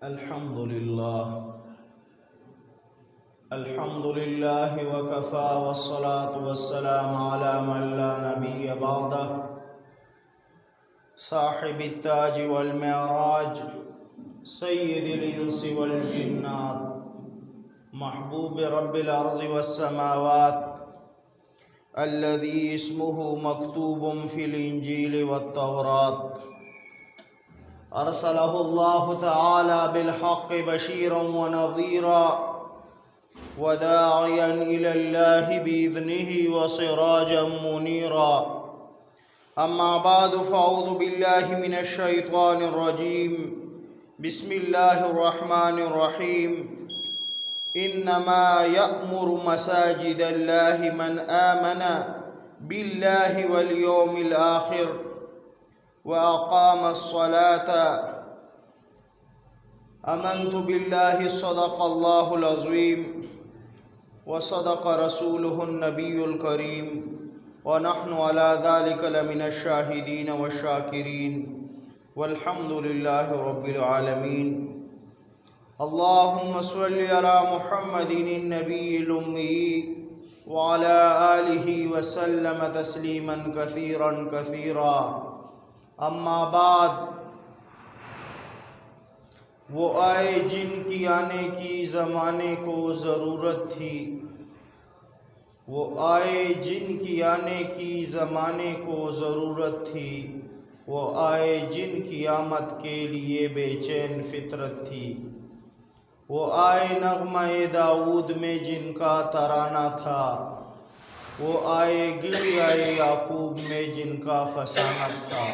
الحمد لله وكفى والصلاة والسلام على من لا نبي بعده صاحب التاج والمعراج سيد الإنس والجنات محبوب رب الأرض والسماوات الذي اسمه مكتوب في الإنجيل والتوراة أرسله الله تعالى بالحق بشيرا ونظيرا وداعيا إلى الله بإذنه وسراجا منيرا. أما بعد فأعوذ بالله من الشيطان الرجيم. بسم الله الرحمن الرحيم. إنما يأمر مساجد الله من آمن بالله واليوم الآخر وأقام الصلاة. آمنت بالله صدق الله العظيم وصدق رسوله النبي الكريم ونحن على ذلك لمن الشاهدين والشاكرين والحمد لله رب العالمين. اللهم صل على محمد النبي الأمي وعلى آله وسلم تسليما كثيرا كثيرا. اما بعد، وہ آئے جن کی آنے کی زمانے کو ضرورت تھی، وہ آئے جن کی آنے کی زمانے کو ضرورت تھی، وہ آئے جن کی آمد کے لیے بے چین فطرت تھی، وہ آئے نغمہ داؤد میں جن کا ترانہ تھا، وہ آئے گڑیا یعقوب میں جن کا فسانت تھا،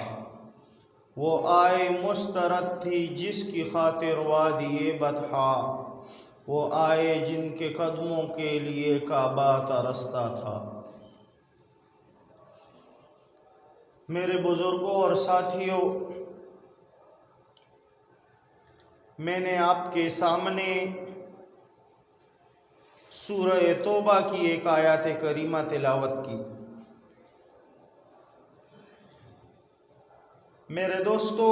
وہ آئے مسترد تھی جس کی خاطر وادی بطحا، وہ آئے جن کے قدموں کے لیے کعبہ ترستا تھا. میرے بزرگوں اور ساتھیوں، میں نے آپ کے سامنے سورہ توبہ کی ایک آیات کریمہ تلاوت کی. میرے دوستو،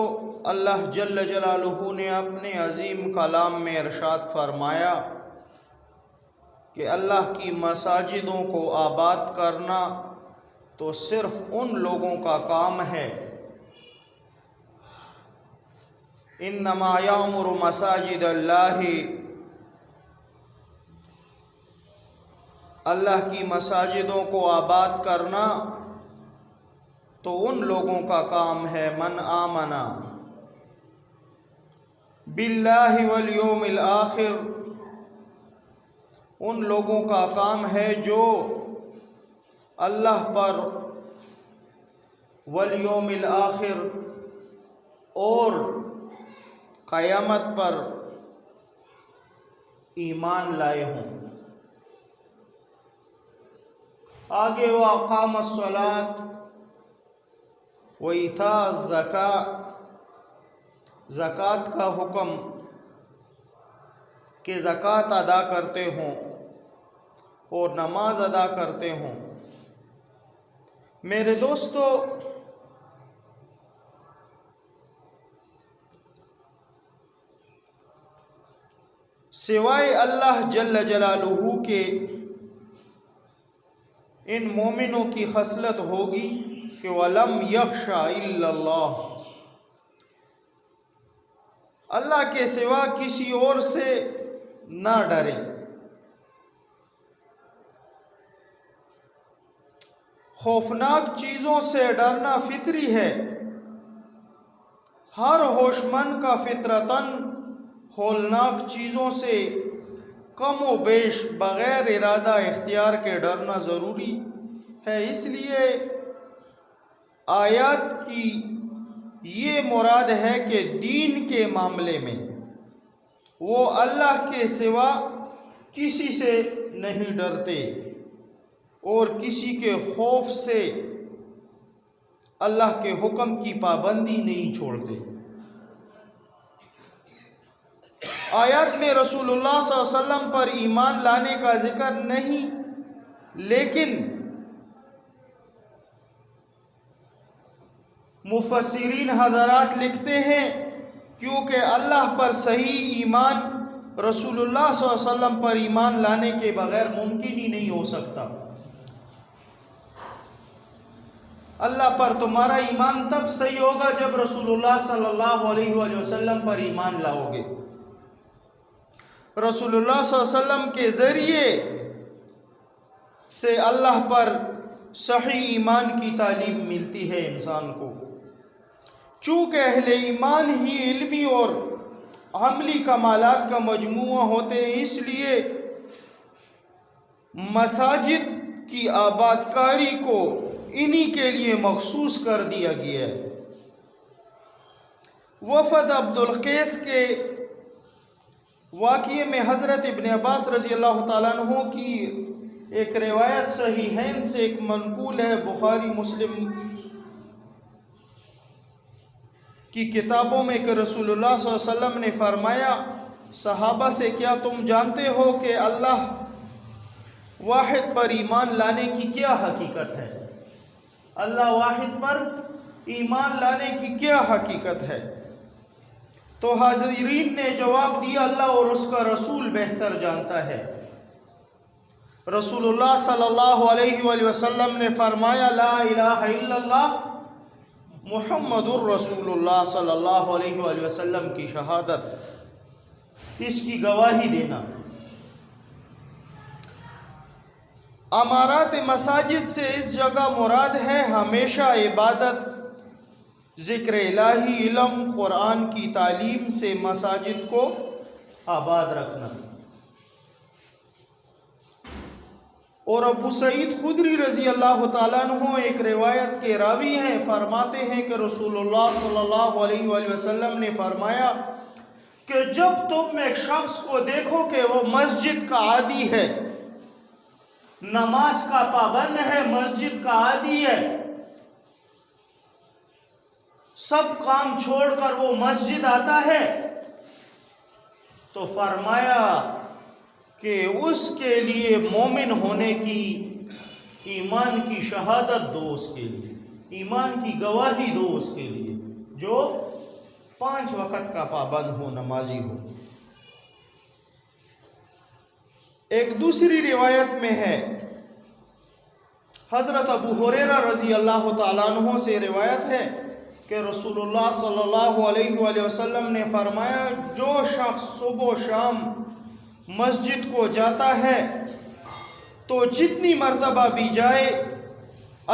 اللہ جل جلالہ نے اپنے عظیم کلام میں ارشاد فرمایا کہ اللہ کی مساجدوں کو آباد کرنا تو صرف ان لوگوں کا کام ہے. انما یعمر مساجد اللہ، اللہ کی مساجدوں کو آباد کرنا تو ان لوگوں کا کام ہے من آمنا باللہ والیوم الآخر، ان لوگوں کا کام ہے جو اللہ پر، والیوم الآخر اور قیامت پر ایمان لائے ہوں. آگے وَأَقَامَ الصَّلَاةَ وَإِيتَاءَ الزَّكَاةَ، زکوٰۃ کا حکم کہ زکوٰۃ ادا کرتے ہوں اور نماز ادا کرتے ہوں. میرے دوستو، سوائے اللہ جل جلالہ کے ان مومنوں کی خصلت ہوگی کہ وَلَمْ يَخْشَ إِلَّا اللَّهُ، اللہ کے سوا کسی اور سے نہ ڈرے. خوفناک چیزوں سے ڈرنا فطری ہے. ہر ہوش مند کا فطرتاً ہولناک چیزوں سے کم و بیش بغیر ارادہ اختیار کے ڈرنا ضروری ہے. اس لیے آیات کی یہ مراد ہے کہ دین کے معاملے میں وہ اللہ کے سوا کسی سے نہیں ڈرتے اور کسی کے خوف سے اللہ کے حکم کی پابندی نہیں چھوڑتے. آیات میں رسول اللہ صلی اللہ علیہ وسلم پر ایمان لانے کا ذکر نہیں، لیکن مفسرین حضرات لکھتے ہیں کیونکہ اللہ پر صحیح ایمان رسول اللہ صلی اللہ علیہ وسلم پر ایمان لانے کے بغیر ممکن ہی نہیں ہو سکتا۔ اللہ پر تمہارا ایمان تب صحیح ہوگا جب رسول اللہ صلی اللہ علیہ وآلہ وسلم پر ایمان لاؤ گے۔ رسول اللہ صلی اللہ علیہ وسلم کے ذریعے سے اللہ پر صحیح ایمان کی تعلیم ملتی ہے انسان کو۔ چونکہ اہل ایمان ہی علمی اور عملی کمالات کا مجموعہ ہوتے ہیں، اس لیے مساجد کی آباد کاری کو انہی کے لیے مخصوص کر دیا گیا ہے۔ وفد عبد القیس کے واقعے میں حضرت ابن عباس رضی اللہ تعالیٰ عنہ کی ایک روایت صحیحین سے ایک منقول ہے، بخاری مسلم کی کتابوں میں، کہ رسول اللہ صلی اللہ علیہ وسلم نے فرمایا صحابہ سے، کیا تم جانتے ہو کہ اللہ واحد پر ایمان لانے کی کیا حقیقت ہے؟ اللہ واحد پر ایمان لانے کی کیا حقیقت ہے؟ تو حاضرین نے جواب دیا، اللہ اور اس کا رسول بہتر جانتا ہے۔ رسول اللہ صلی اللہ علیہ وآلہ وسلم نے فرمایا، لا الہ الا اللہ محمد الرسول اللہ صلی اللہ علیہ وآلہ وسلم کی شہادت، اس کی گواہی دینا۔ امارات مساجد سے اس جگہ مراد ہے ہمیشہ عبادت، ذکر الہی، علم، قرآن کی تعلیم سے مساجد کو آباد رکھنا۔ اور ابو سعید خدری رضی اللہ تعالیٰ عنہ ایک روایت کے راوی ہیں، فرماتے ہیں کہ رسول اللہ صلی اللہ علیہ وآلہ وسلم نے فرمایا کہ جب تم ایک شخص کو دیکھو کہ وہ مسجد کا عادی ہے، نماز کا پابند ہے، مسجد کا عادی ہے، سب کام چھوڑ کر وہ مسجد آتا ہے، تو فرمایا کہ اس کے لیے مومن ہونے کی، ایمان کی شہادت دو اس کے لیے، ایمان کی گواہی دو اس کے لیے، جو 5 وقت کا پابند ہو، نمازی ہو۔ ایک دوسری روایت میں ہے، حضرت ابو ہریرہ رضی اللہ تعالیٰ عنہ سے روایت ہے کہ رسول اللہ صلی اللہ علیہ وآلہ وسلم نے فرمایا، جو شخص صبح و شام مسجد کو جاتا ہے تو جتنی مرتبہ بھی جائے،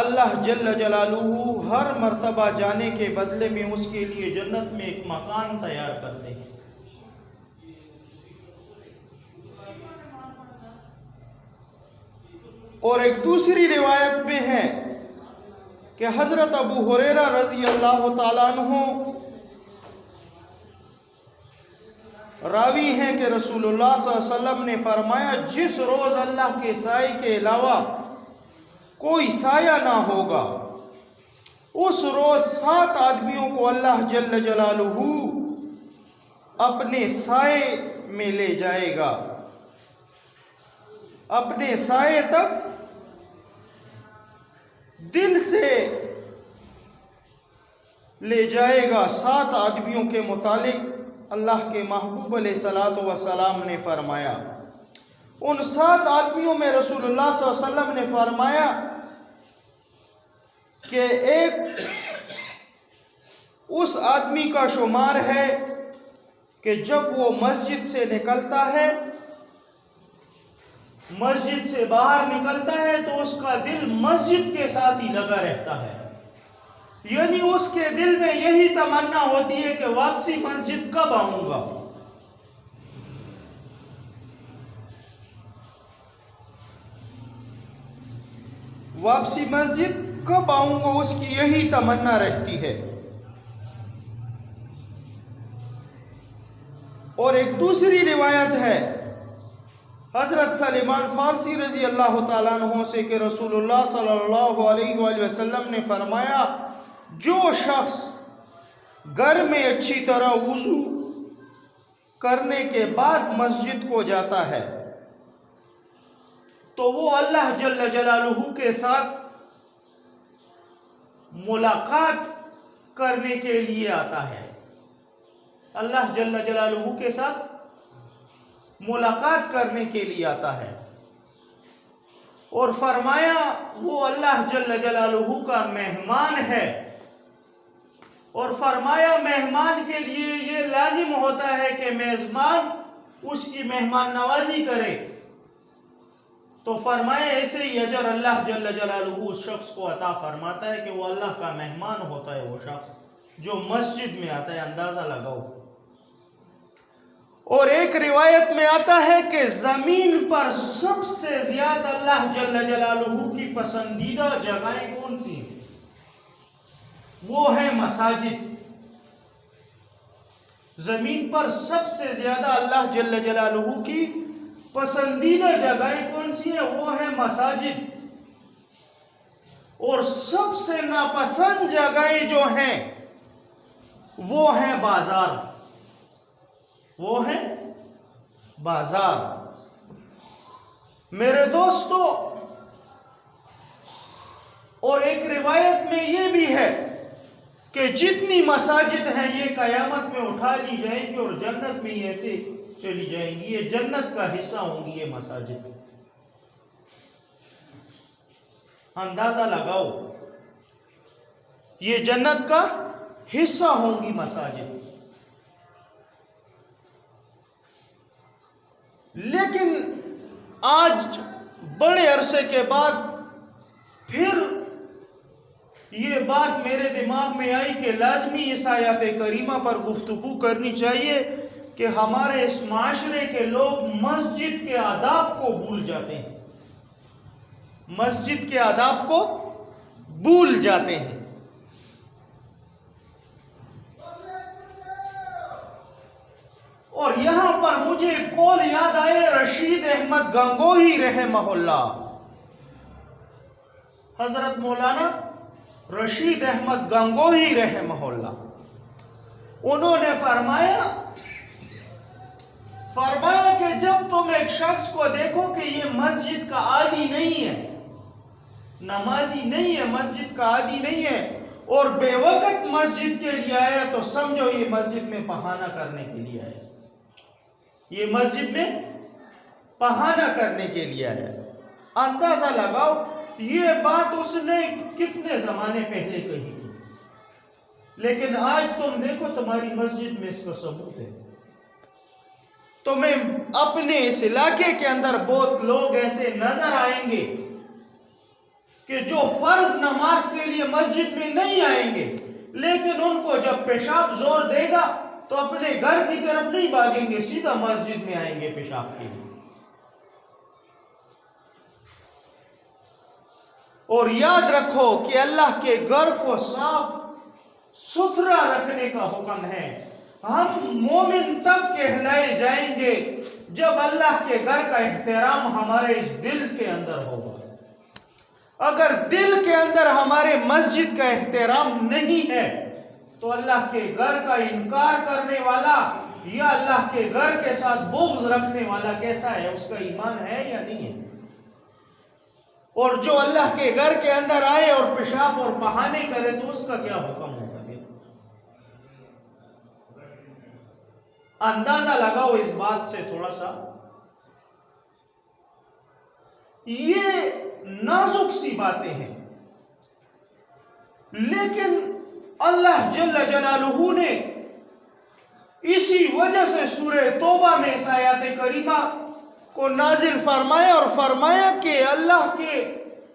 اللہ جل جلالہ ہر مرتبہ جانے کے بدلے میں اس کے لیے جنت میں ایک مکان تیار کرتے ہیں۔ اور ایک دوسری روایت میں ہے کہ حضرت ابو ہریرہ رضی اللہ تعالیٰ عنہ راوی ہیں کہ رسول اللہ صلی اللہ علیہ وسلم نے فرمایا، جس روز اللہ کے سائے کے علاوہ کوئی سایہ نہ ہوگا، اس روز 7 آدمیوں کو اللہ جل جلالہ اپنے سائے میں لے جائے گا، اپنے سائے تک دل سے لے جائے گا۔ 7 آدمیوں کے متعلق اللہ کے محبوب علیہ الصلوۃ والسلام نے فرمایا، ان 7 آدمیوں میں رسول اللہ صلی اللہ علیہ وسلم نے فرمایا کہ ایک اس آدمی کا شمار ہے کہ جب وہ مسجد سے نکلتا ہے، مسجد سے باہر نکلتا ہے تو اس کا دل مسجد کے ساتھ ہی لگا رہتا ہے، یعنی اس کے دل میں یہی تمنا ہوتی ہے کہ واپسی مسجد کب آؤں گا۔ واپسی مسجد کب آؤں گا، اس کی یہی تمنا رہتی ہے۔ اور ایک دوسری روایت ہے حضرت سلمان فارسی رضی اللہ تعالیٰ عنہ سے کہ رسول اللہ صلی اللہ علیہ وآلہ وسلم نے فرمایا، جو شخص گھر میں اچھی طرح وضو کرنے کے بعد مسجد کو جاتا ہے تو وہ اللہ جل جلالہ کے ساتھ ملاقات کرنے کے لیے آتا ہے، اللہ جل جلالہ کے ساتھ ملاقات کرنے کے لیے آتا ہے، اور فرمایا وہ اللہ جل جلالہ کا مہمان ہے، اور فرمایا مہمان کے لیے یہ لازم ہوتا ہے کہ میزبان اس کی مہمان نوازی کرے، تو فرمایا ایسے ہی اجر اللہ جل جلالہ اس شخص کو عطا فرماتا ہے کہ وہ اللہ کا مہمان ہوتا ہے، وہ شخص جو مسجد میں آتا ہے۔ اندازہ لگاؤ۔ اور ایک روایت میں آتا ہے کہ زمین پر سب سے زیادہ اللہ جل جلالہ کی پسندیدہ جگہیں کون سی ہیں؟ وہ ہے مساجد۔ زمین پر سب سے زیادہ اللہ جل جلالہ کی پسندیدہ جگہیں کون سی ہیں؟ وہ ہے مساجد۔ اور سب سے ناپسند جگہیں جو ہیں وہ ہیں بازار، وہ ہیں بازار۔ میرے دوستو، اور ایک روایت میں یہ بھی ہے کہ جتنی مساجد ہیں یہ قیامت میں اٹھا لی جائیں گی اور جنت میں ایسے چلی جائیں گی، یہ جنت کا حصہ ہوں گی یہ مساجد۔ اندازہ لگاؤ، یہ جنت کا حصہ ہوں گی مساجد۔ لیکن آج بڑے عرصے کے بعد پھر یہ بات میرے دماغ میں آئی کہ لازمی اس آیات کریمہ پر گفتگو کرنی چاہیے کہ ہمارے اس معاشرے کے لوگ مسجد کے آداب کو بھول جاتے ہیں، مسجد کے آداب کو بھول جاتے ہیں۔ اور یہاں پر مجھے ایک قول یاد آئے رشید احمد گنگوہی رحمہ اللہ، حضرت مولانا رشید احمد گنگوہی رحمہ اللہ، انہوں نے فرمایا کہ جب تم ایک شخص کو دیکھو کہ یہ مسجد کا عادی نہیں ہے، نمازی نہیں ہے، مسجد کا عادی نہیں ہے، اور بے وقت مسجد کے لیے آیا، تو سمجھو یہ مسجد میں بہانہ کرنے کے لیے آیا، یہ مسجد میں بہانہ کرنے کے لیے آیا۔ اندازہ لگاؤ یہ بات اس نے کتنے زمانے پہلے کہی تھی، لیکن آج تم دیکھو تمہاری مسجد میں اس کا ثبوت ہے۔ تمہیں اپنے اس علاقے کے اندر بہت لوگ ایسے نظر آئیں گے کہ جو فرض نماز کے لیے مسجد میں نہیں آئیں گے، لیکن ان کو جب پیشاب زور دے گا تو اپنے گھر کی طرف نہیں بھاگیں گے، سیدھا مسجد میں آئیں گے پیشاب کے لیے۔ اور یاد رکھو کہ اللہ کے گھر کو صاف ستھرا رکھنے کا حکم ہے۔ ہم مومن تب کہلائے جائیں گے جب اللہ کے گھر کا احترام ہمارے اس دل کے اندر ہوگا۔ اگر دل کے اندر ہمارے مسجد کا احترام نہیں ہے تو اللہ کے گھر کا انکار کرنے والا یا اللہ کے گھر کے ساتھ بغض رکھنے والا کیسا ہے؟ اس کا ایمان ہے یا نہیں ہے؟ اور جو اللہ کے گھر کے اندر آئے اور پیشاب اور بہانے کرے تو اس کا کیا حکم ہوگا؟ اندازہ لگاؤ اس بات سے تھوڑا سا۔ یہ نازک سی باتیں ہیں، لیکن اللہ جل جلالہ نے اسی وجہ سے سورہ توبہ میں اس آیات کریمہ کو نازل فرمایا اور فرمایا کہ اللہ کے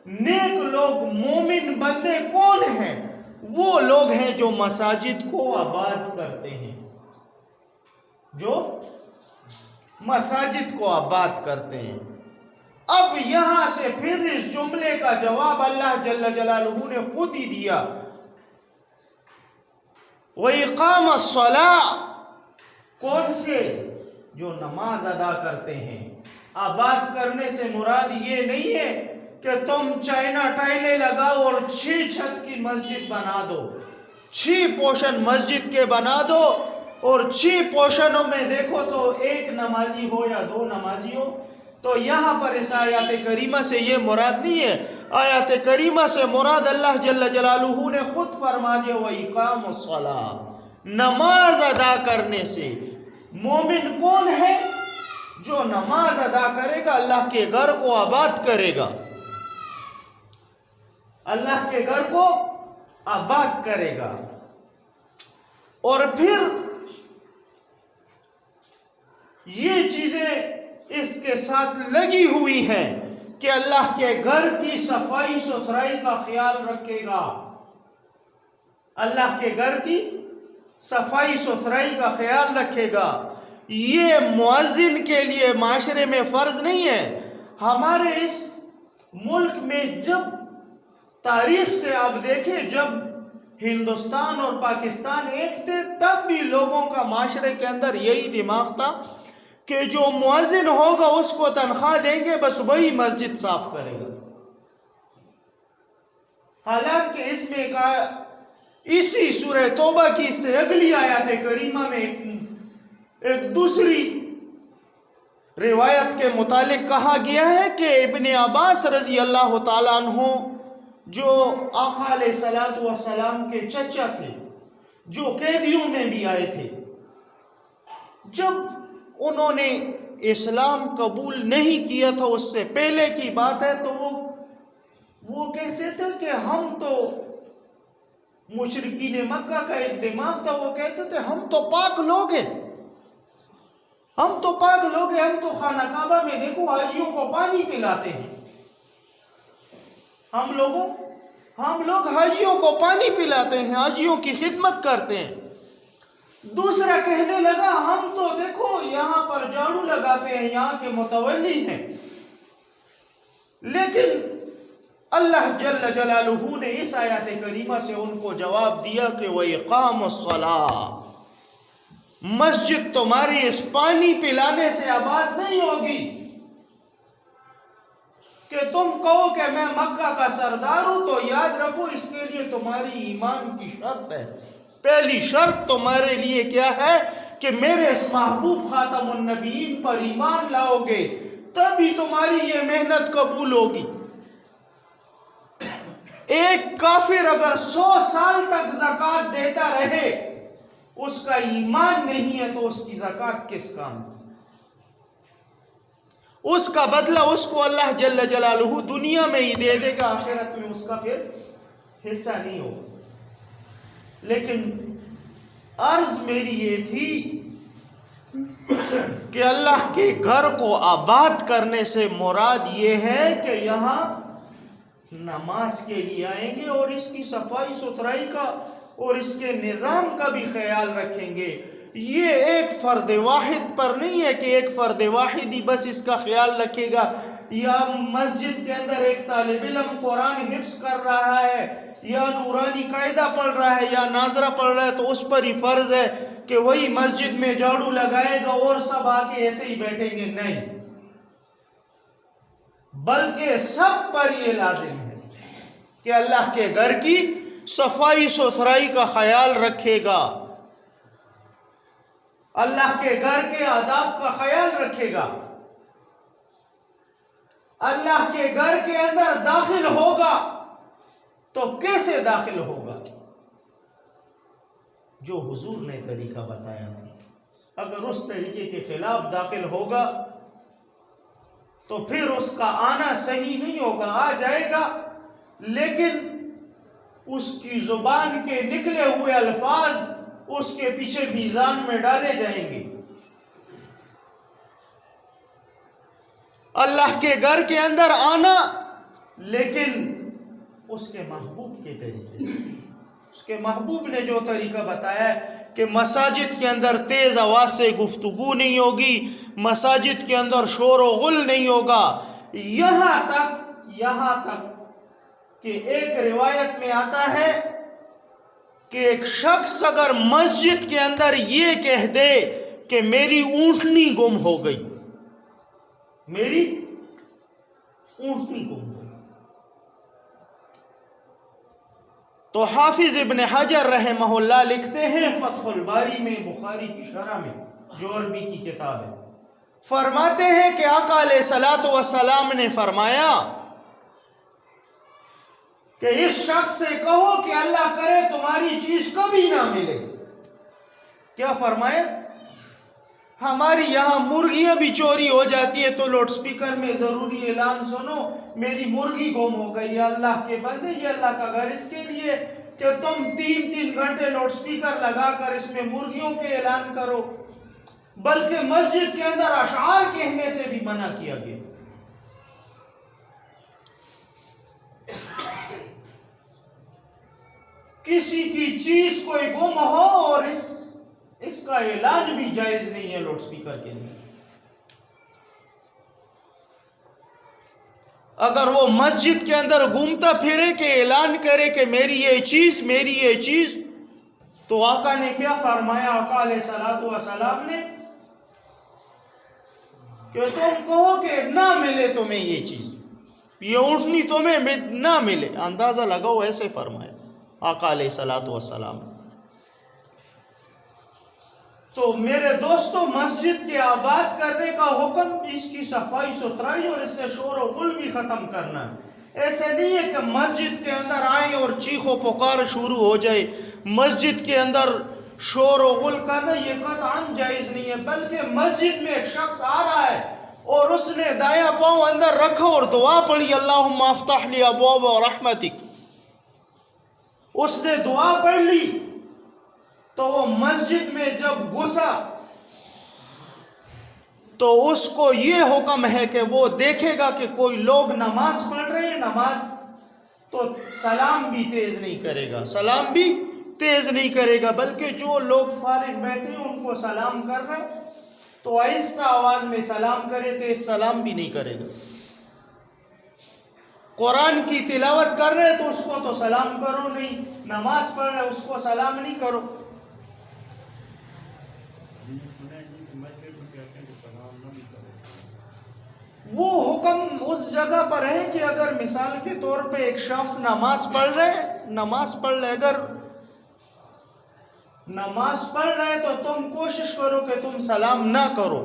نیک لوگ مومن بندے کون ہیں؟ وہ لوگ ہیں جو مساجد کو آباد کرتے ہیں، جو مساجد کو آباد کرتے ہیں۔ اب یہاں سے پھر اس جملے کا جواب اللہ جل جلالہ نے خود ہی دیا، وَإِقَامَ الصَّلَاةِ، کون سے؟ جو نماز ادا کرتے ہیں۔ آباد کرنے سے مراد یہ نہیں ہے کہ تم چائنا ٹائلیں لگاؤ اور 6 چھت کی مسجد بنا دو، 6 پوشن مسجد کے بنا دو، اور 6 پوشنوں میں دیکھو تو 1 نمازی ہو یا 2 نمازی ہو۔ تو یہاں پر اس آیات کریمہ سے یہ مراد نہیں ہے۔ آیات کریمہ سے مراد اللہ جل جلالہ نے خود فرما دیا وَإِقَامُ الصَّلَاةِ، نماز ادا کرنے سے۔ مومن کون ہے؟ جو نماز ادا کرے گا، اللہ کے گھر کو آباد کرے گا، اللہ کے گھر کو آباد کرے گا۔ اور پھر یہ چیزیں اس کے ساتھ لگی ہوئی ہیں کہ اللہ کے گھر کی صفائی ستھرائی کا خیال رکھے گا، اللہ کے گھر کی صفائی ستھرائی کا خیال رکھے گا۔ یہ مؤذن کے لیے معاشرے میں فرض نہیں ہے۔ ہمارے اس ملک میں جب تاریخ سے آپ دیکھیں، جب ہندوستان اور پاکستان ایک تھے، تب بھی لوگوں کا معاشرے کے اندر یہی دماغ تھا کہ جو مؤذن ہوگا اس کو تنخواہ دیں گے، بس وہی مسجد صاف کرے گا۔ حالانکہ اس میں اسی سورہ توبہ کی اس سے اگلی آیات کریمہ میں ایک دوسری روایت کے متعلق کہا گیا ہے کہ ابن عباس رضی اللہ تعالیٰ عنہ، جو آقا علیہ الصلوۃ والسلام کے چچا تھے، جو قیدیوں میں بھی آئے تھے، جب انہوں نے اسلام قبول نہیں کیا تھا، اس سے پہلے کی بات ہے، تو وہ کہتے تھے کہ ہم تو، مشرکین مکہ کا ایک دماغ تھا، وہ کہتے تھے ہم تو پاک لوگ ہیں، ہم تو پاک لوگ ہیں، ہم تو خانہ کعبہ میں دیکھو حاجیوں کو پانی پلاتے ہیں، ہم لوگ حاجیوں کو پانی پلاتے ہیں، حاجیوں کی خدمت کرتے ہیں۔ دوسرا کہنے لگا ہم تو دیکھو یہاں پر جھاڑو لگاتے ہیں، یہاں کے متولی ہیں۔ لیکن اللہ جل جلالہ نے اس آیات کریمہ سے ان کو جواب دیا کہ وَإِقَامُ الصَّلَاةِ، مسجد تمہاری اس پانی پلانے سے آباد نہیں ہوگی کہ تم کہو کہ میں مکہ کا سردار ہوں، تو یاد رکھو اس کے لیے تمہاری ایمان کی شرط ہے۔ پہلی شرط تمہارے لیے کیا ہے کہ میرے اس محبوب خاتم النبیین پر ایمان لاؤ گے، تبھی تمہاری یہ محنت قبول ہوگی۔ ایک کافر اگر 100 سال تک زکوٰۃ دیتا رہے، اس کا ایمان نہیں ہے تو اس کی زکوٰۃ کس کام؟ اس کا بدلہ اس کو اللہ جل جلالہ دنیا میں ہی دے دے گا، آخرت میں اس کا پھر حصہ نہیں ہوگا۔ لیکن عرض میری یہ تھی کہ اللہ کے گھر کو آباد کرنے سے مراد یہ ہے کہ یہاں نماز کے لیے آئیں گے اور اس کی صفائی ستھرائی کا اور اس کے نظام کا بھی خیال رکھیں گے۔ یہ ایک فرد واحد پر نہیں ہے کہ ایک فرد واحد ہی بس اس کا خیال رکھے گا، یا مسجد کے اندر ایک طالب علم قرآن حفظ کر رہا ہے یا نورانی قاعدہ پڑھ رہا ہے یا ناظرہ پڑھ رہا ہے تو اس پر ہی فرض ہے کہ وہی مسجد میں جھاڑو لگائے گا اور سب آ کے ایسے ہی بیٹھیں گے، نہیں، بلکہ سب پر یہ لازم ہے کہ اللہ کے گھر کی صفائی ستھرائی کا خیال رکھے گا، اللہ کے گھر کے آداب کا خیال رکھے گا، اللہ کے گھر کے اندر داخل ہوگا تو کیسے داخل ہوگا؟ جو حضور نے طریقہ بتایا تھا۔ اگر اس طریقے کے خلاف داخل ہوگا تو پھر اس کا آنا صحیح نہیں ہوگا، آ جائے گا لیکن اس کی زبان کے نکلے ہوئے الفاظ اس کے پیچھے میزان میں ڈالے جائیں گے۔ اللہ کے گھر کے اندر آنا لیکن اس کے محبوب کے طریقے سے، اس کے محبوب نے جو طریقہ بتایا ہے کہ مساجد کے اندر تیز آواز سے گفتگو نہیں ہوگی، مساجد کے اندر شور و غل نہیں ہوگا، یہاں تک کہ ایک روایت میں آتا ہے کہ ایک شخص اگر مسجد کے اندر یہ کہہ دے کہ میری اونٹنی گم ہو گئی، میری اونٹنی گم ہو گئی، تو حافظ ابن حجر رحمہ اللہ لکھتے ہیں فتح الباری میں، بخاری کی شرح میں جو عربی کی کتاب ہے، فرماتے ہیں کہ آقا علیہ الصلوۃ والسلام نے فرمایا کہ اس شخص سے کہو کہ اللہ کرے تمہاری چیز کبھی نہ ملے، کیا فرمایا؟ ہماری یہاں مرغیاں بھی چوری ہو جاتی ہے تو لاؤڈ سپیکر میں ضروری اعلان سنو، میری مرغی گم ہو گئی. اللہ کے بندے، یہ اللہ کا گھر اس کے لیے کہ تم 3 گھنٹے لاؤڈ سپیکر لگا کر اس میں مرغیوں کے اعلان کرو. بلکہ مسجد کے اندر اشعار کہنے سے بھی منع کیا گیا. کسی کی چیز کوئی گم ہو اور اس کا اعلان بھی جائز نہیں ہے لاؤڈ سپیکر کے لیے. اگر وہ مسجد کے اندر گھومتا پھرے کہ اعلان کرے کہ میری یہ چیز، میری یہ چیز، تو آقا نے کیا فرمایا؟ آقا علیہ الصلوۃ والسلام نے کہ تم کہو کہ نہ ملے تمہیں یہ چیز، یہ اونٹنی تمہیں نہ ملے. اندازہ لگاؤ، ایسے فرمایا آقا علیہ الصلوۃ والسلام. تو میرے دوستو، مسجد کے آباد کرنے کا حکم، اس کی صفائی ستھرائی اور اس سے شور و غل بھی ختم کرنا ہے. ایسے نہیں ہے کہ مسجد کے اندر آئیں اور چیخ و پکار شروع ہو جائے، مسجد کے اندر شور و غل کرنا یہ قطعاً جائز نہیں ہے. بلکہ مسجد میں ایک شخص آ رہا ہے اور اس نے دایاں پاؤں اندر رکھا اور دعا پڑھی، اللہم افتح لی ابواب رحمتک. اس نے دعا پڑھ لی تو وہ مسجد میں جب گھسا تو اس کو یہ حکم ہے کہ وہ دیکھے گا کہ کوئی لوگ نماز پڑھ رہے ہیں، نماز، تو سلام بھی تیز نہیں کرے گا، سلام بھی تیز نہیں کرے گا. بلکہ جو لوگ فارغ بیٹھے ہیں ان کو سلام کر رہے تو آہستہ آواز میں سلام کرے، تیز سلام بھی نہیں کرے گا. قرآن کی تلاوت کر رہے تو اس کو تو سلام کرو نہیں، نماز پڑھ رہے اس کو سلام نہیں کرو. وہ حکم اس جگہ پر ہے کہ اگر مثال کے طور پہ ایک شخص نماز پڑھ رہے، اگر نماز پڑھ رہے تو تم کوشش کرو کہ تم سلام نہ کرو.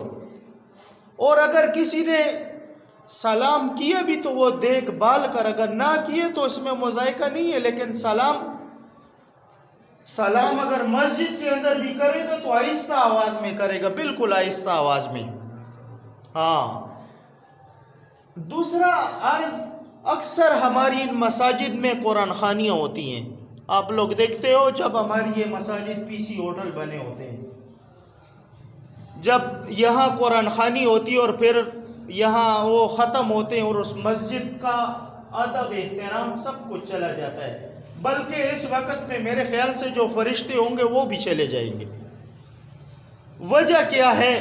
اور اگر کسی نے سلام کیا بھی تو وہ دیکھ بھال کر، اگر نہ کیے تو اس میں مذائقہ نہیں ہے. لیکن سلام اگر مسجد کے اندر بھی کرے گا تو آہستہ آواز میں کرے گا، بالکل آہستہ آواز میں. ہاں، دوسرا عرض، اکثر ہماری ان مساجد میں قرآن خوانیاں ہوتی ہیں. آپ لوگ دیکھتے ہو جب ہماری یہ مساجد پی سی ہوٹل بنے ہوتے ہیں، جب یہاں قرآن خوانی ہوتی ہے اور پھر یہاں وہ ختم ہوتے ہیں اور اس مسجد کا ادب احترام سب کچھ چلا جاتا ہے. بلکہ اس وقت میں میرے خیال سے جو فرشتے ہوں گے وہ بھی چلے جائیں گے. وجہ کیا ہے؟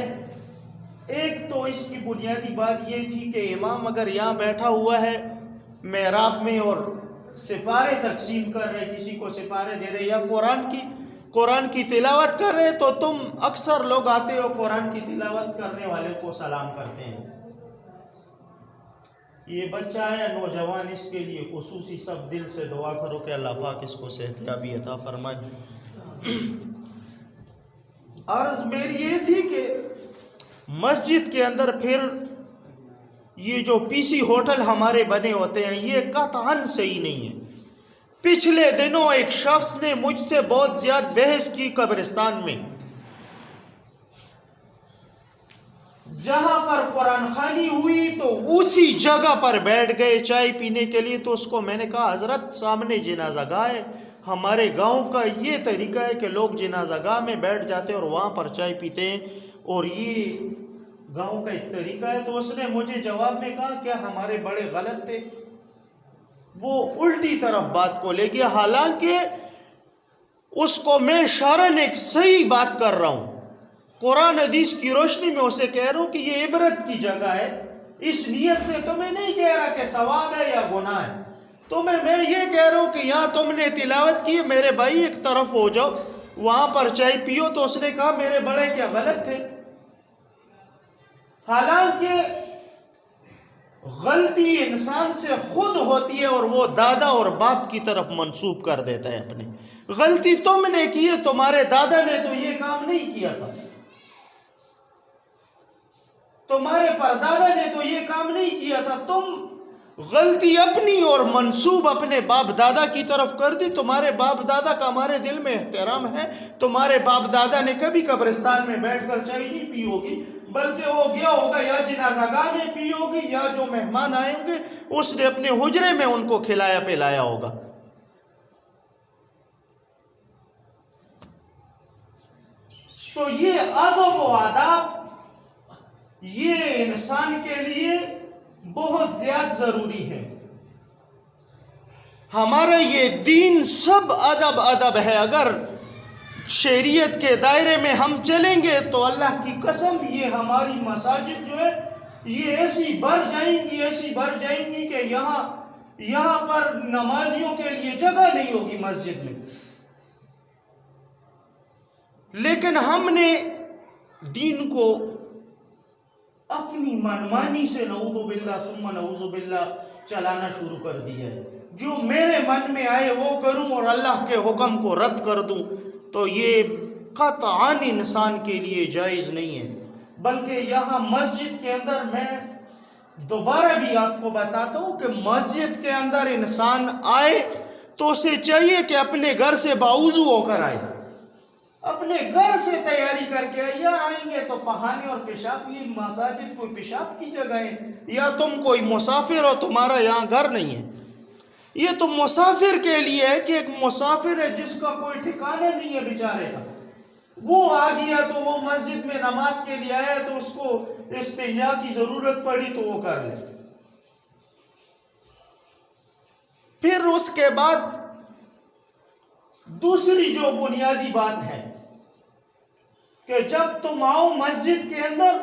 ایک تو اس کی بنیادی بات یہ تھی کہ امام اگر یہاں بیٹھا ہوا ہے محراب میں اور سپارے تقسیم کر رہے، کسی کو سپارے دے رہے یا قرآن کی تلاوت کر رہے، تو تم اکثر لوگ آتے ہو قرآن کی تلاوت کرنے والے کو سلام کرتے ہیں. یہ بچہ ہے نوجوان، اس کے لیے خصوصی سب دل سے دعا کرو کہ اللہ پاک اس کو صحت یابی عطا فرمائے. عرض میری یہ تھی کہ مسجد کے اندر پھر یہ جو پی سی ہوٹل ہمارے بنے ہوتے ہیں یہ قطعاً صحیح نہیں ہے. پچھلے دنوں ایک شخص نے مجھ سے بہت زیادہ بحث کی قبرستان میں، جہاں پر قرآن خوانی ہوئی تو اسی جگہ پر بیٹھ گئے چائے پینے کے لیے. تو اس کو میں نے کہا حضرت سامنے جنازہ گاہ ہے، ہمارے گاؤں کا یہ طریقہ ہے کہ لوگ جنازہ گاہ میں بیٹھ جاتے ہیں اور وہاں پر چائے پیتے ہیں، اور یہ گاؤں کا ایک طریقہ ہے. تو اس نے مجھے جواب میں کہا کیا ہمارے بڑے غلط تھے؟ وہ الٹی طرف بات کو لے گیا، حالانکہ اس کو میں شرعاً ایک صحیح بات کر رہا ہوں، قرآن حدیث کی روشنی میں اسے کہہ رہا ہوں کہ یہ عبرت کی جگہ ہے. اس نیت سے تمہیں نہیں کہہ رہا کہ ثواب ہے یا گناہ ہے، تمہیں میں یہ کہہ رہا ہوں کہ یہاں تم نے تلاوت کی، میرے بھائی ایک طرف ہو جاؤ وہاں پر چائے پیو. تو اس نے کہا میرے بڑے کیا غلط تھے؟ حالانکہ غلطی انسان سے خود ہوتی ہے اور وہ دادا اور باپ کی طرف منسوب کر دیتا ہے اپنے. غلطی تم نے کی ہے، تمہارے دادا نے تو یہ کام نہیں کیا تھا، تمہارے پردادا نے تو یہ کام نہیں کیا تھا. تم غلطی اپنی اور منسوب اپنے باپ دادا کی طرف کر دی. تمہارے باپ دادا کا ہمارے دل میں احترام ہے. تمہارے باپ دادا نے کبھی قبرستان میں بیٹھ کر چائے نہیں پی ہوگی، بلکہ وہ گیا ہوگا یا جنازہ گاہ میں پی ہوگی، یا جو مہمان آئے ہوں گے اس نے اپنے حجرے میں ان کو کھلایا پلایا ہوگا. تو یہ آداب و آداب یہ انسان کے لیے بہت زیادہ ضروری ہے. ہمارا یہ دین سب ادب ہے. اگر شریعت کے دائرے میں ہم چلیں گے تو اللہ کی قسم یہ ہماری مساجد جو ہے یہ ایسی بھر جائیں گی کہ یہاں پر نمازیوں کے لیے جگہ نہیں ہوگی مسجد میں. لیکن ہم نے دین کو اپنی منمانی سے نعوذ باللہ ثم نعوذ باللہ چلانا شروع کر دیا ہے. جو میرے من میں آئے وہ کروں اور اللہ کے حکم کو رد کر دوں، تو یہ قطعاً انسان کے لیے جائز نہیں ہے. بلکہ یہاں مسجد کے اندر میں دوبارہ بھی آپ کو بتاتا ہوں کہ مسجد کے اندر انسان آئے تو اسے چاہیے کہ اپنے گھر سے باوضو ہو کر آئے، اپنے گھر سے تیاری کر کے آئے. یا آئیں گے تو پہانے اور پیشاب، یہ مساجد کوئی پیشاب کی جگہ ہے یا تم کوئی مسافر ہو تمہارا یہاں گھر نہیں ہے. یہ تو مسافر کے لیے ہے کہ ایک مسافر ہے جس کا کوئی ٹھکانا نہیں ہے بیچارے کا، وہ آ گیا تو وہ مسجد میں نماز کے لیے آیا تو اس کو استنجا کی ضرورت پڑی تو وہ کر لے. پھر اس کے بعد دوسری جو بنیادی بات ہے کہ جب تم آؤ مسجد کے اندر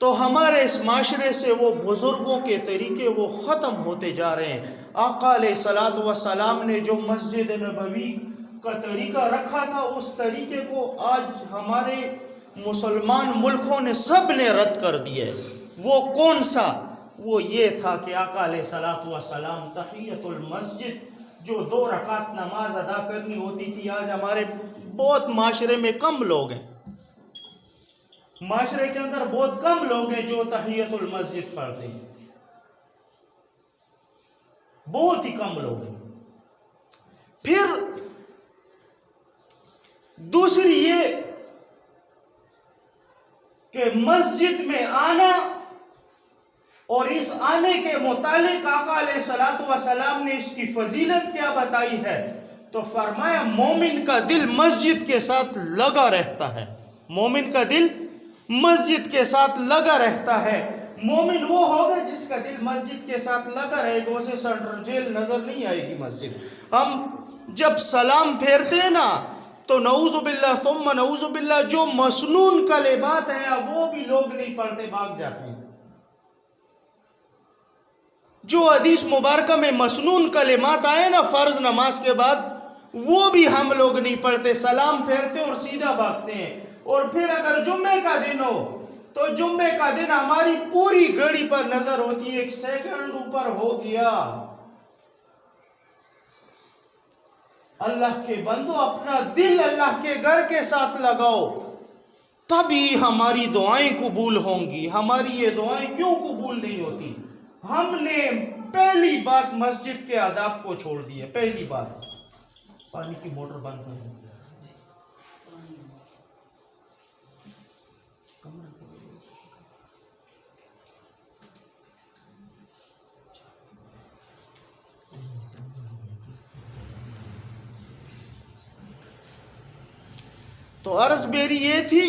تو ہمارے اس معاشرے سے وہ بزرگوں کے طریقے وہ ختم ہوتے جا رہے ہیں. آقا علیہ الصلوۃ والسلام نے جو مسجد نبوی کا طریقہ رکھا تھا اس طریقے کو آج ہمارے مسلمان ملکوں نے سب نے رد کر دیا ہے. وہ کون سا؟ وہ یہ تھا کہ آقا علیہ الصلوۃ والسلام تحیۃ المسجد جو 2 رکعت نماز ادا کرنی ہوتی تھی، آج ہمارے بہت معاشرے میں کم لوگ ہیں، معاشرے کے اندر بہت کم لوگ ہیں جو تحیۃ المسجد پڑھتے ہیں، بہت ہی کم لوگ ہیں. پھر دوسری یہ کہ مسجد میں آنا اور اس آنے کے متعلق آقا علیہ الصلوۃ والسلام نے اس کی فضیلت کیا بتائی ہے. تو فرمایا مومن کا دل مسجد کے ساتھ لگا رہتا ہے. مومن کا دل مسجد کے ساتھ لگا رہتا ہے. مومن وہ ہوگا جس کا دل مسجد کے ساتھ لگا رہے گا، اسے سینٹرل جیل نظر نہیں آئے گی مسجد. ہم جب سلام پھیرتے ہیں نا تو نعوذ باللہ ثم نعوذ باللہ جو مسنون کلمات ہیں وہ بھی لوگ نہیں پڑھتے، بھاگ جاتے ہیں. جو حدیث مبارکہ میں مسنون کلمات آئے نا فرض نماز کے بعد وہ بھی ہم لوگ نہیں پڑھتے، سلام پھیرتے اور سیدھا بھاگتے ہیں. اور پھر اگر جمعے کا دن ہو تو جمعے کا دن ہماری پوری گھڑی پر نظر ہوتی ہے، 1 سیکنڈ اوپر ہو گیا. اللہ کے بندو اپنا دل اللہ کے گھر کے ساتھ لگاؤ، تبھی ہماری دعائیں قبول ہوں گی. ہماری یہ دعائیں کیوں قبول نہیں ہوتی؟ ہم نے پہلی بات مسجد کے آداب کو چھوڑ دی ہے. پہلی بات پانی کی موٹر بند کر دیں. تو عرض میری یہ تھی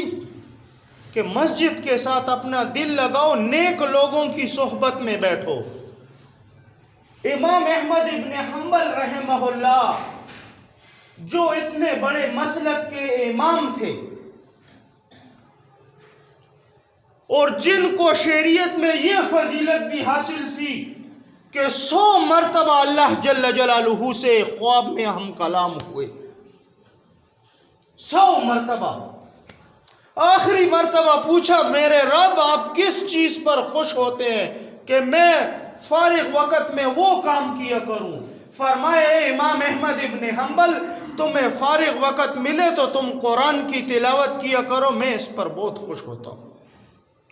کہ مسجد کے ساتھ اپنا دل لگاؤ، نیک لوگوں کی صحبت میں بیٹھو. امام احمد ابن حنبل رحمہ اللہ جو اتنے بڑے مسلک کے امام تھے اور جن کو شریعت میں یہ فضیلت بھی حاصل تھی کہ 100 مرتبہ اللہ جل جلالہ سے خواب میں ہم کلام ہوئے، 100 مرتبہ. آخری مرتبہ پوچھا میرے رب آپ کس چیز پر خوش ہوتے ہیں کہ میں فارغ وقت میں وہ کام کیا کروں؟ فرمایا اے امام احمد ابن حنبل تمہیں فارغ وقت ملے تو تم قرآن کی تلاوت کیا کرو، میں اس پر بہت خوش ہوتا ہوں.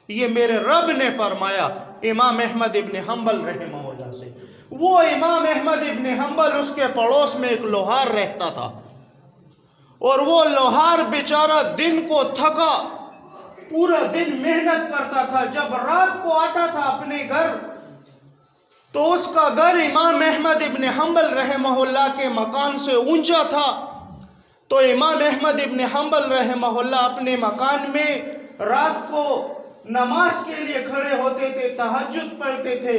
یہ میرے رب نے فرمایا. امام احمد ابن حنبل رحمہ اللہ سے۔ وہ امام احمد ابن حنبل، اس کے پڑوس میں ایک لوہار رہتا تھا، اور وہ لوہار بیچارہ دن کو تھکا، پورا دن محنت کرتا تھا، جب رات کو آتا تھا اپنے گھر تو اس کا گھر امام احمد ابن حنبل رحمہ اللہ کے مکان سے اونچا تھا، تو امام احمد ابن حنبل رحمہ اللہ اپنے مکان میں رات کو نماز کے لیے کھڑے ہوتے تھے، تہجد پڑھتے تھے،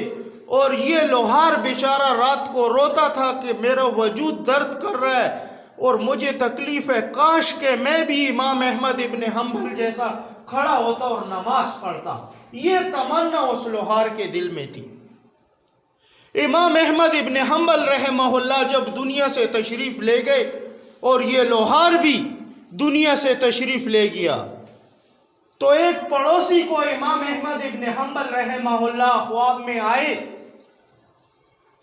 اور یہ لوہار بیچارہ رات کو روتا تھا کہ میرا وجود درد کر رہا ہے اور مجھے تکلیف ہے، کاش کہ میں بھی امام احمد ابن حنبل جیسا کھڑا ہوتا اور نماز پڑھتا۔ یہ تمنا اس لوہار کے دل میں تھی۔ امام احمد ابن حنبل رحمہ اللہ جب دنیا سے تشریف لے گئے اور یہ لوہار بھی دنیا سے تشریف لے گیا، تو ایک پڑوسی کو امام احمد ابن حنبل رحمہ اللہ خواب میں آئے،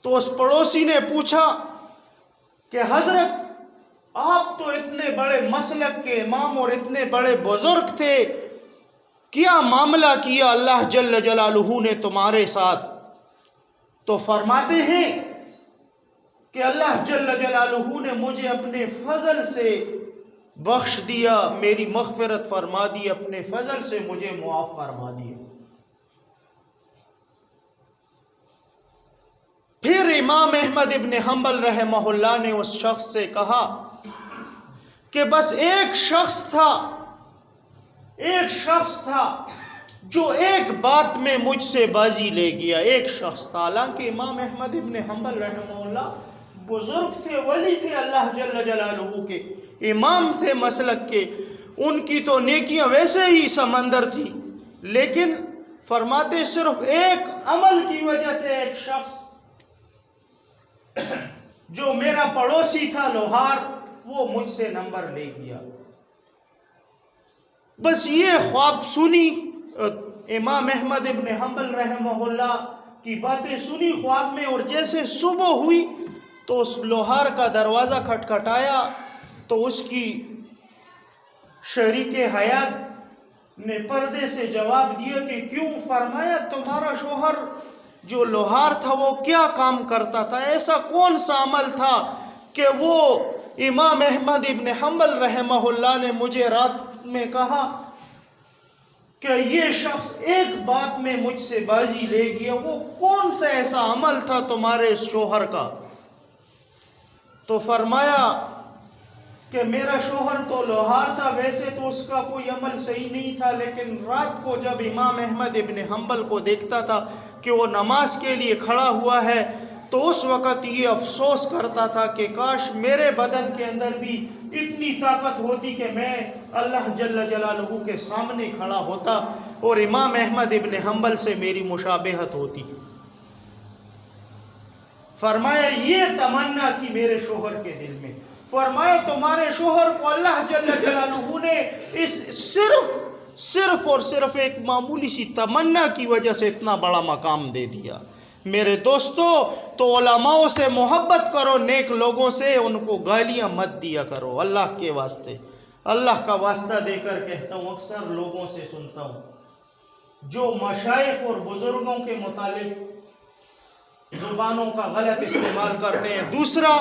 تو اس پڑوسی نے پوچھا کہ حضرت آپ تو اتنے بڑے مسلک کے امام اور اتنے بڑے بزرگ تھے، کیا معاملہ کیا اللہ جل جلالہ نے تمہارے ساتھ؟ تو فرماتے ہیں کہ اللہ جل جلالہ نے مجھے اپنے فضل سے بخش دیا، میری مغفرت فرما دی، اپنے فضل سے مجھے معاف فرما دیا۔ پھر امام احمد ابن حنبل رحمہ اللہ نے اس شخص سے کہا کہ بس ایک شخص تھا جو ایک بات میں مجھ سے بازی لے گیا، ایک شخص تھا۔ حالانکہ امام احمد ابن حنبل رحمہ اللہ بزرگ تھے، ولی تھے اللہ جل جلالہ کے، امام تھے مسلک کے، ان کی تو نیکیاں ویسے ہی سمندر تھی، لیکن فرماتے صرف ایک عمل کی وجہ سے ایک شخص جو میرا پڑوسی تھا لوہار، وہ مجھ سے نمبر لے گیا۔ بس یہ خواب سنی، امام احمد ابن حنبل رحمہ اللہ کی باتیں سنی خواب میں، اور جیسے صبح ہوئی تو اس لوہار کا دروازہ کھٹکھٹایا، تو اس کی شریک حیات نے پردے سے جواب دیا کہ کیوں؟ فرمایا تمہارا شوہر جو لوہار تھا وہ کیا کام کرتا تھا، ایسا کون سا عمل تھا کہ وہ امام احمد ابن حنبل رحمہ اللہ نے مجھے رات میں کہا کہ یہ شخص ایک بات میں مجھ سے بازی لے گیا، وہ کون سا ایسا عمل تھا تمہارے اس شوہر کا؟ تو فرمایا کہ میرا شوہر تو لوہار تھا، ویسے تو اس کا کوئی عمل صحیح نہیں تھا، لیکن رات کو جب امام احمد ابن حنبل کو دیکھتا تھا کہ وہ نماز کے لیے کھڑا ہوا ہے، تو اس وقت یہ افسوس کرتا تھا کہ کاش میرے بدن کے اندر بھی اتنی طاقت ہوتی کہ میں اللہ جل جلالہ کے سامنے کھڑا ہوتا اور امام احمد ابن حنبل سے میری مشابہت ہوتی۔ فرمایا یہ تمنا تھی میرے شوہر کے دل میں۔ فرمایا تمہارے شوہر کو اللہ جل جلالہ نے اس صرف اور صرف ایک معمولی سی تمنا کی وجہ سے اتنا بڑا مقام دے دیا۔ میرے دوستو، تو علماء سے محبت کرو، نیک لوگوں سے، ان کو گالیاں مت دیا کرو، اللہ کے واسطے۔ اللہ کا واسطہ دے کر کہتا ہوں، اکثر لوگوں سے سنتا ہوں جو مشائخ اور بزرگوں کے متعلق زبانوں کا غلط استعمال کرتے ہیں۔ دوسرا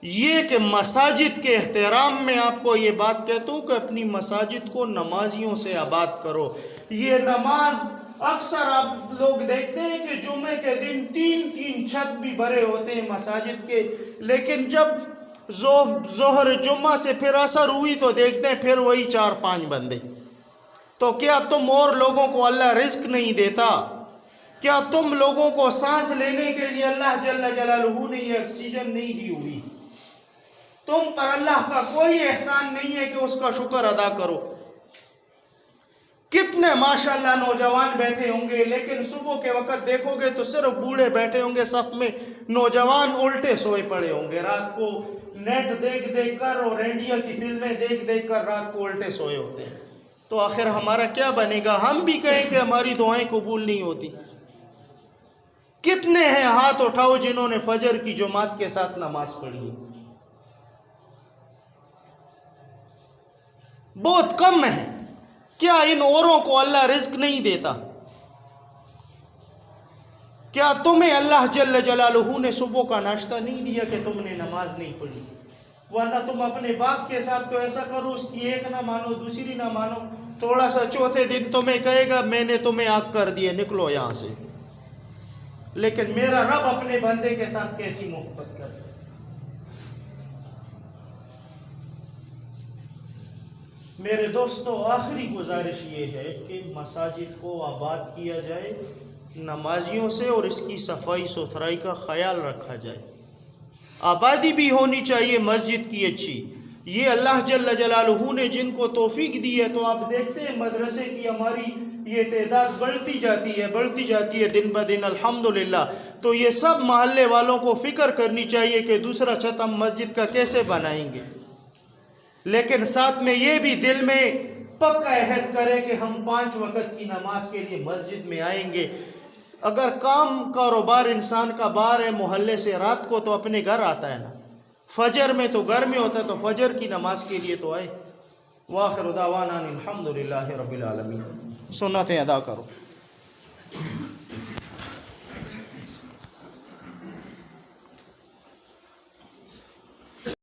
یہ کہ مساجد کے احترام میں آپ کو یہ بات کہتا ہوں کہ اپنی مساجد کو نمازیوں سے آباد کرو۔ یہ نماز اکثر آپ لوگ دیکھتے ہیں کہ جمعے کے دن تین چھت بھی بھرے ہوتے ہیں مساجد کے، لیکن جب ظہر جمعہ سے پھر عصر ہوئی تو دیکھتے ہیں پھر وہی 4-5 بندے۔ تو کیا تم اور لوگوں کو اللہ رزق نہیں دیتا؟ کیا تم لوگوں کو سانس لینے کے لیے اللہ جل جلالہ نے یہ آکسیجن نہیں دی ہوئی؟ تم پر اللہ کا کوئی احسان نہیں ہے کہ اس کا شکر ادا کرو۔ کتنے ماشاءاللہ نوجوان بیٹھے ہوں گے، لیکن صبح کے وقت دیکھو گے تو صرف بوڑھے بیٹھے ہوں گے صف میں، نوجوان الٹے سوئے پڑے ہوں گے، رات کو نیٹ دیکھ کر اور انڈیا کی فلمیں دیکھ کر رات کو الٹے سوئے ہوتے ہیں۔ تو آخر ہمارا کیا بنے گا؟ ہم بھی کہیں کہ ہماری دعائیں قبول نہیں ہوتی۔ کتنے ہیں ہاتھ اٹھاؤ جنہوں نے فجر کی جماعت کے ساتھ نماز پڑھی ہے؟ بہت کم ہیں۔ کیا ان اوروں کو اللہ رزق نہیں دیتا؟ کیا تمہیں اللہ جل جلالہ نے صبح کا ناشتہ نہیں دیا کہ تم نے نماز نہیں پڑھی؟ ورنہ تم اپنے باپ کے ساتھ تو ایسا کرو، اس کی ایک نہ مانو، دوسری نہ مانو، تھوڑا سا چوتھے دن تمہیں کہے گا میں نے تمہیں آگ کر دیے، نکلو یہاں سے۔ لیکن میرا رب اپنے بندے کے ساتھ کیسی محبت کرتا ہے۔ میرے دوستو، آخری گزارش یہ ہے کہ مساجد کو آباد کیا جائے، نمازیوں سے، اور اس کی صفائی ستھرائی کا خیال رکھا جائے۔ آبادی بھی ہونی چاہیے مسجد کی اچھی۔ یہ اللہ جل جلالہ نے جن کو توفیق دی ہے، تو آپ دیکھتے ہیں مدرسے کی ہماری یہ تعداد بڑھتی جاتی ہے دن بدن، الحمدللہ۔ تو یہ سب محلے والوں کو فکر کرنی چاہیے کہ دوسرا چھت ہم مسجد کا کیسے بنائیں گے، لیکن ساتھ میں یہ بھی دل میں پکا عہد کرے کہ ہم 5 وقت کی نماز کے لیے مسجد میں آئیں گے۔ اگر کام کاروبار انسان کا باہر ہے محلے سے، رات کو تو اپنے گھر آتا ہے نا، فجر میں تو گھر میں ہوتا ہے، تو فجر کی نماز کے لیے تو آئے۔ وآخر دعوانا الحمدللہ رب العالمین۔ سنتیں ادا کرو۔